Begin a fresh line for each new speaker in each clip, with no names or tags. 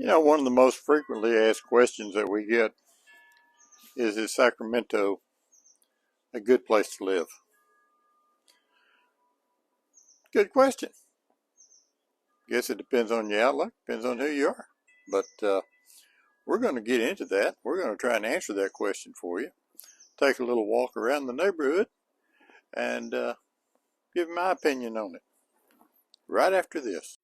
You know, one of the most frequently asked questions that we get is Sacramento a good place to live? Good question. Guess it depends on your outlook, depends on who you are. But we're going to get into that. We're going to try and answer that question for you. Take a little walk around the neighborhood and give my opinion on it right after this.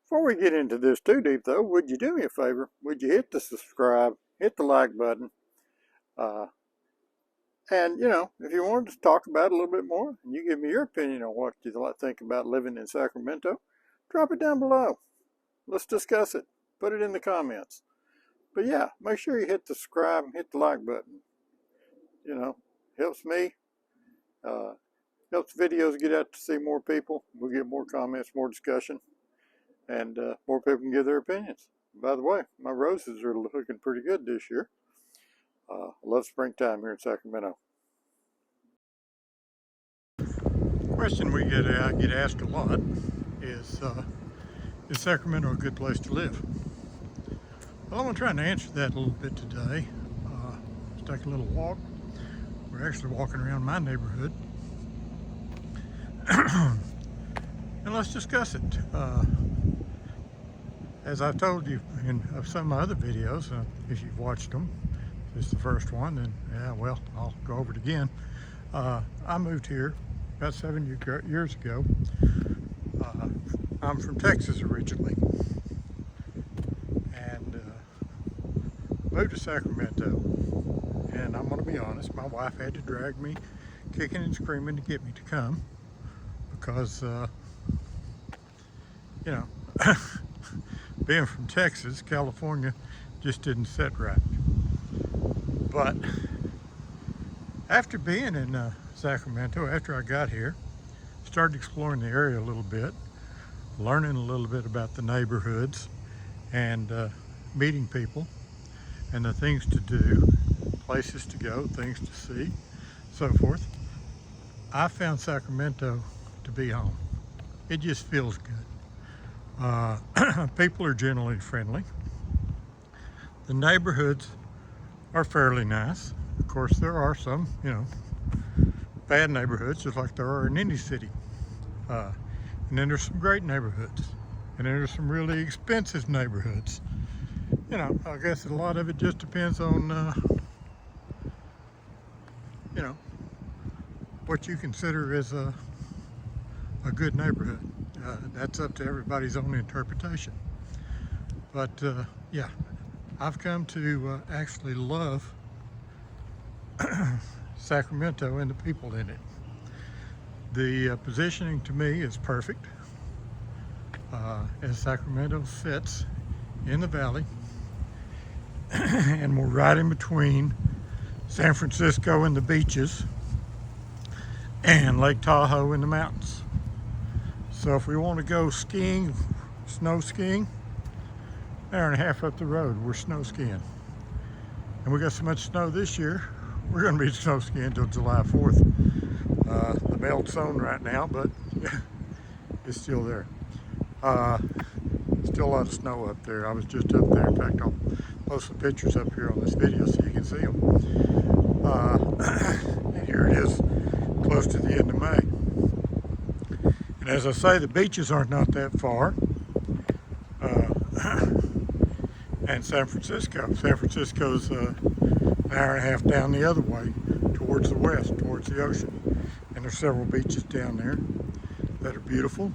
Before we get into this too deep though, would you do me a favor? Would you hit the subscribe, hit the like button, and you know, if you wanted to talk about it a little bit more, and you give me your opinion on what you think about living in Sacramento, drop it down below. Let's discuss it. Put it in the comments. But yeah, make sure you hit the subscribe and hit the like button. You know, helps me, helps videos get out to see more people. We'll get more comments, more discussion, and more people can give their opinions. By the way, my roses are looking pretty good this year. I love springtime here in Sacramento. Question I get asked a lot is Sacramento a good place to live? Well, I'm going to try and answer that a little bit today. Let's take a little walk. We're actually walking around my neighborhood. And let's discuss it. As I've told you in some of my other videos, if you've watched them, this is the first one, then yeah, well, I'll go over it again. I moved here about 7 years ago. I'm from Texas originally, and moved to Sacramento. And I'm going to be honest, my wife had to drag me kicking and screaming to get me to come because, you know, being from Texas, California just didn't sit right. But after being in Sacramento, after I got here, started exploring the area a little bit, learning a little bit about the neighborhoods and meeting people and the things to do, places to go, things to see, so forth. I found Sacramento to be home. It just feels good. People are generally friendly. The neighborhoods are fairly nice. Of course, there are some, you know, bad neighborhoods, just like there are in any city. And then there's some great neighborhoods. And then there's some really expensive neighborhoods. You know, I guess a lot of it just depends on, you know, what you consider as a good neighborhood. That's up to everybody's own interpretation. But yeah, I've come to actually love Sacramento and the people in it. The positioning to me is perfect. As Sacramento sits in the valley, and we're right in between San Francisco and the beaches and Lake Tahoe in the mountains. So if we want to go skiing, snow skiing, an hour and a half up the road, we're snow skiing. And we got so much snow this year, we're going to be snow skiing until July 4th. The belt's on right now, but it's still there. Still a lot of snow up there. I was just up there. In fact, I'll post some pictures up here on this video so you can see them. And here it is, close to the end of May. And as I say, the beaches aren't not that far. And San Francisco's an hour and a half down the other way towards the west, towards the ocean. And there's several beaches down there that are beautiful.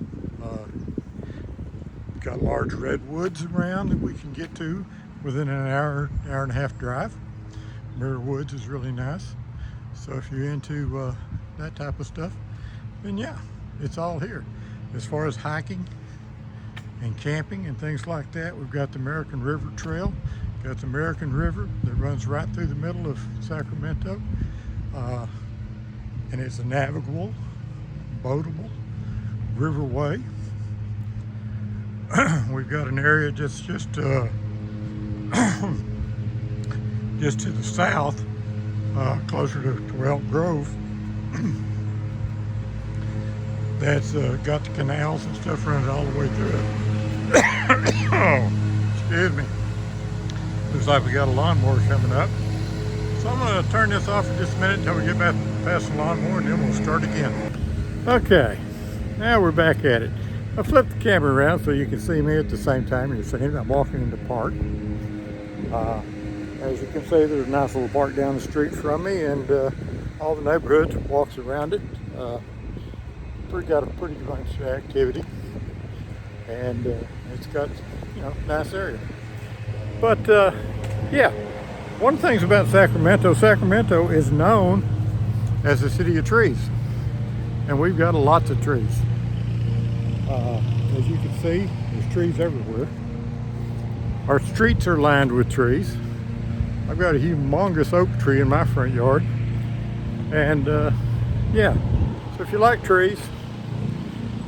Got large redwoods around that we can get to within an hour and a half drive. Mirror Woods is really nice. So if you're into that type of stuff, then yeah, it's all here. As far as hiking and camping and things like that, we've got the American River Trail. Got the American River that runs right through the middle of Sacramento. And it's a navigable, boatable riverway. We've got an area just to the south, closer to Elk Grove, that's got the canals and stuff running all the way through it. Oh, excuse me. Looks like we got a lawnmower coming up. So I'm going to turn this off for just a minute until we get back past the lawnmower, and then we'll start again. Okay, now we're back at it. I flipped the camera around so you can see me at the same time you're seeing it. I'm walking in the park. As you can see, there's a nice little park down the street from me, and all the neighborhood walks around it. Got a pretty bunch of activity, and it's got, you know, nice area. But yeah, one of the things about Sacramento is known as the city of trees, and we've got lots of trees. As you can see, there's trees everywhere. Our streets are lined with trees. I've got a humongous oak tree in my front yard, and yeah, so if you like trees,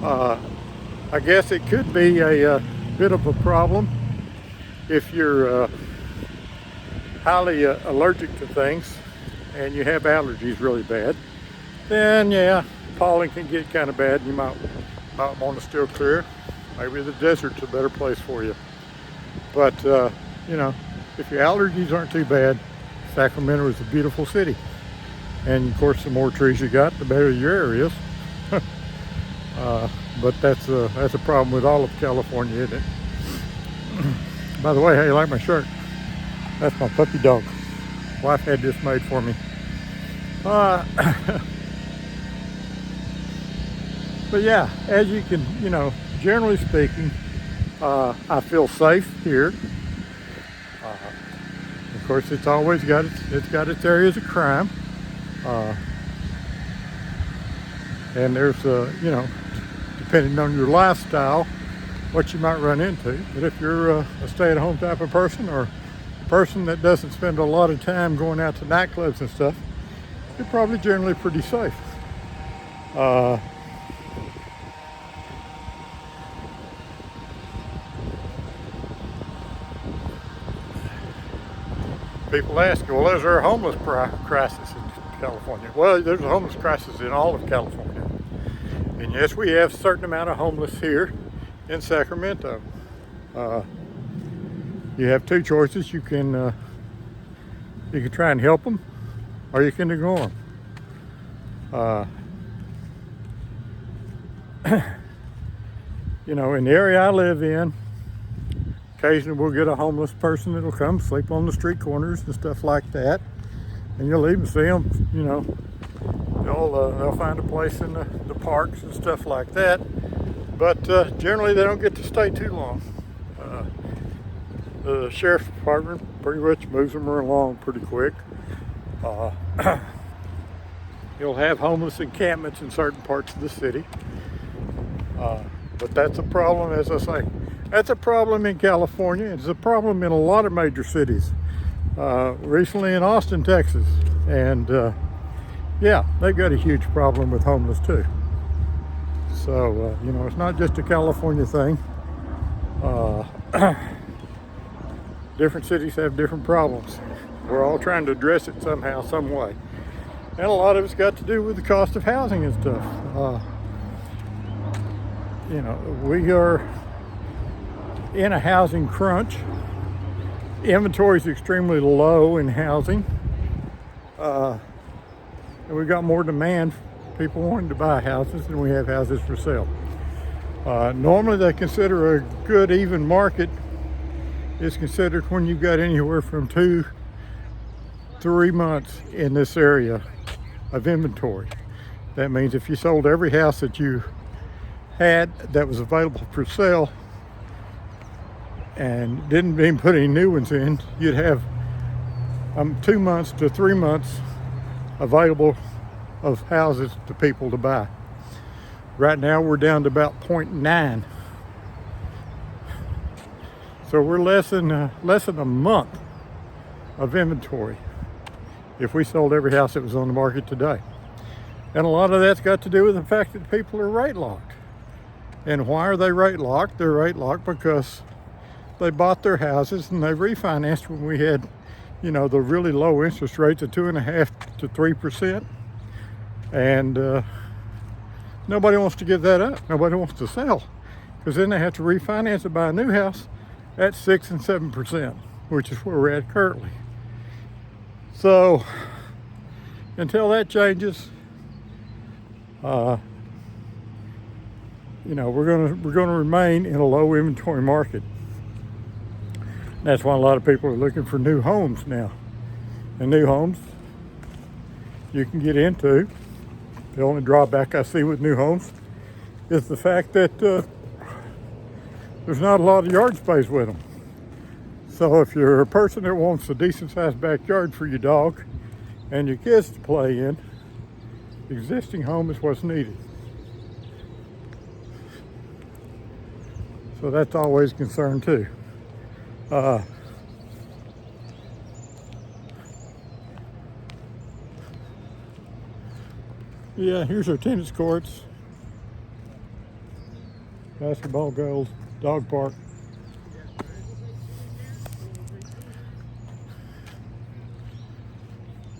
I guess it could be a bit of a problem if you're highly allergic to things and you have allergies really bad. Then yeah, pollen can get kind of bad, and you might want to steer clear. Maybe the desert's a better place for you. But you know, if your allergies aren't too bad, Sacramento is a beautiful city. And of course, the more trees you got, the better your area is. But that's a problem with all of California, isn't it? By the way, how you like my shirt? That's my puppy dog. Wife had this made for me. But yeah, as you can, you know, generally speaking, I feel safe here. Of course, it's always got its areas of crime, and there's you know, depending on your lifestyle, what you might run into. But if you're a stay-at-home type of person, or a person that doesn't spend a lot of time going out to nightclubs and stuff, you're probably generally pretty safe. People ask, well, is there a homeless crisis in California? Well, there's a homeless crisis in all of California. And yes, we have a certain amount of homeless here in Sacramento. You have two choices. You can try and help them, or you can ignore them. You know, in the area I live in, occasionally we'll get a homeless person that'll come sleep on the street corners and stuff like that, and you'll even see them, you know, they'll find a place in the parks and stuff like that, but generally they don't get to stay too long. The sheriff's department pretty much moves them along pretty quick. You'll have homeless encampments in certain parts of the city, but that's a problem, as I say. That's a problem in California. It's a problem in a lot of major cities. Recently in Austin, Texas. And yeah, they've got a huge problem with homeless too. So, you know, it's not just a California thing. Different cities have different problems. We're all trying to address it somehow, some way. And a lot of it's got to do with the cost of housing and stuff. You know, we are in a housing crunch. Inventory is extremely low in housing, and we've got more demand, people wanting to buy houses, than we have houses for sale. Normally they consider a good even market is considered when you've got anywhere from 2-3 months in this area of inventory. That means if you sold every house that you had that was available for sale
and didn't even put any new ones in, you'd have 2 months to 3 months available of houses to people to buy. Right now we're down to about 0.9. So we're less than a month of inventory if we sold every house that was on the market today. And a lot of that's got to do with the fact that people are rate locked. And why are they rate locked? They're rate locked because they bought their houses and they refinanced when we had, you know, the really low interest rates of 2.5% to 3%. And nobody wants to give that up. Nobody wants to sell, because then they have to refinance and buy a new house at 6% and 7%, which is where we're at currently. So until that changes, you know, we're gonna remain in a low inventory market. That's why a lot of people are looking for new homes now. And new homes you can get into. The only drawback I see with new homes is the fact that there's not a lot of yard space with them. So if you're a person that wants a decent sized backyard for your dog and your kids to play in, the existing home is what's needed. So that's always a concern too. Yeah, here's our tennis courts, basketball goals, dog park.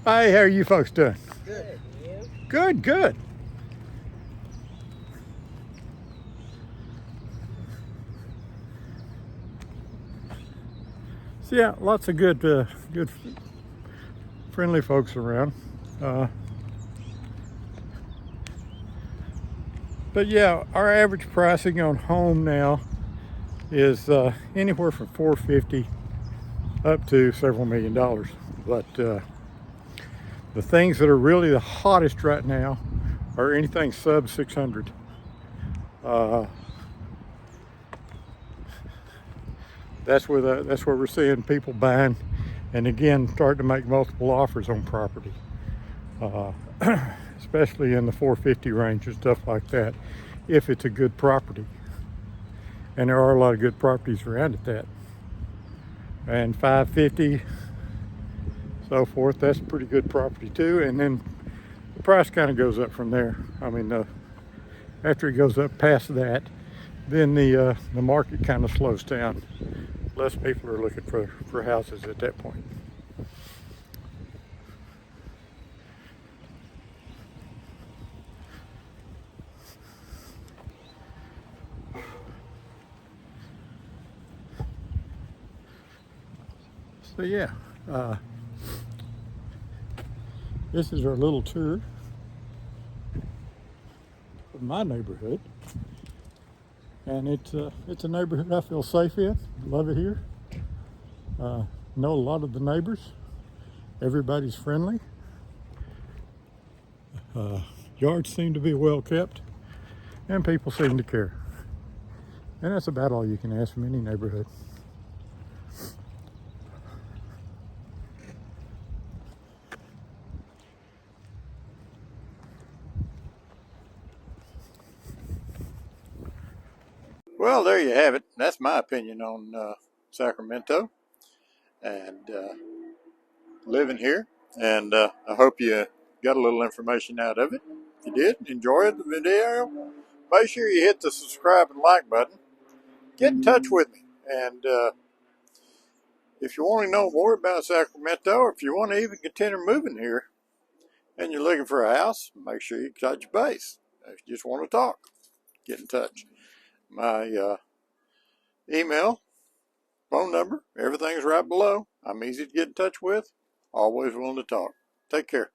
Hey, how are you folks doing?
Good.
Good, good. So yeah, lots of good, friendly folks around. But yeah, our average pricing on home now is anywhere from $450 up to several $1 million. But the things that are really the hottest right now are anything sub 600. That's where we're seeing people buying, and again starting to make multiple offers on property, especially in the 450 range and stuff like that, if it's a good property. And there are a lot of good properties around at that. And 550, so forth, that's a pretty good property too. And then the price kind of goes up from there. I mean, after it goes up past that, then the market kind of slows down. Less people are looking for houses at that point. So yeah, this is our little tour of my neighborhood, and it's a neighborhood I feel safe in. Love it here. Know a lot of the neighbors. Everybody's friendly. Yards seem to be well kept, and people seem to care. And that's about all you can ask from any neighborhood.
Well, there you have it. That's my opinion on Sacramento and living here. And I hope you got a little information out of it. If you did, enjoy the video, make sure you hit the subscribe and like button. Get in touch with me. And if you want to know more about Sacramento, or if you want to even consider moving here and you're looking for a house, make sure you touch base. If you just want to talk, get in touch. My email, phone number, everything's right below. I'm easy to get in touch with. Always willing to talk. Take care.